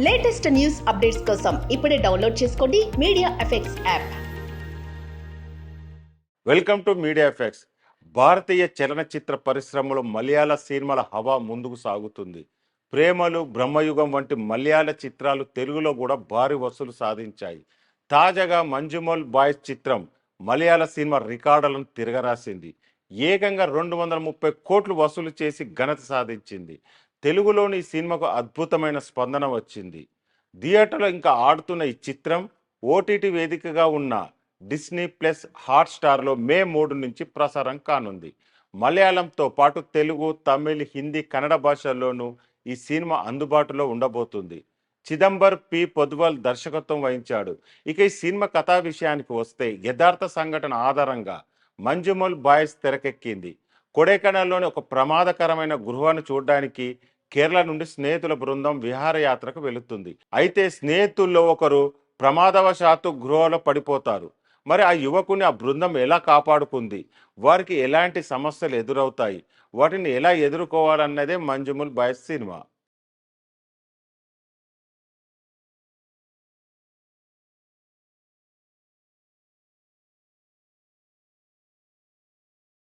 Latest news updates కోసం ఇప్పుడే download చేసుకోండి media effects app. Welcome to media effects. భారతీయ చలనచిత్ర పరిశ్రమలో మలయాళ సినిమాల హవా ముందుకు సాగుతుంది. ప్రేమలు, బ్రహ్మయుగం వంటి మలయాళ చిత్రాలు తెలుగులో కూడా భారీ వసూలు సాధించాయి. తాజాగా మంజుమల్ బాయ్స్ చిత్రం మలయాళ సినిమా రికార్డులను తిరగరాసింది. ఏకంగా 230 కోట్లు వసూలు చేసి ఘనత సాధించింది. తెలుగులోని ఈ సినిమాకు అద్భుతమైన స్పందన వచ్చింది. థియేటర్లో ఇంకా ఆడుతున్న ఈ చిత్రం ఓటీటీ వేదికగా ఉన్న డిస్నీ ప్లస్ హాట్స్టార్లో మే 3 నుంచి ప్రసారం కానుంది. మలయాళంతో పాటు తెలుగు, తమిళ్, హిందీ, కన్నడ భాషల్లోనూ ఈ సినిమా అందుబాటులో ఉండబోతుంది. చిదంబర్ పి పొద్వాల్ దర్శకత్వం వహించాడు. ఇక ఈ సినిమా కథా విషయానికి వస్తే యథార్థ సంఘటన ఆధారంగా మంజుమల్ బాయ్స్ తెరకెక్కింది. కొడైకెనాల్లోని ఒక ప్రమాదకరమైన గృహాన్ని చూడడానికి కేరళ నుండి స్నేహితుల బృందం విహారయాత్రకు వెళుతుంది. అయితే స్నేహితుల్లో ఒకరు ప్రమాదవశాత్తు గృహలో పడిపోతారు. మరి ఆ యువకుని ఆ బృందం ఎలా కాపాడుకుంది, వారికి ఎలాంటి సమస్యలు ఎదురవుతాయి, వాటిని ఎలా ఎదుర్కోవాలన్నదే మంజుమల్ బాయ్స్ సినిమా.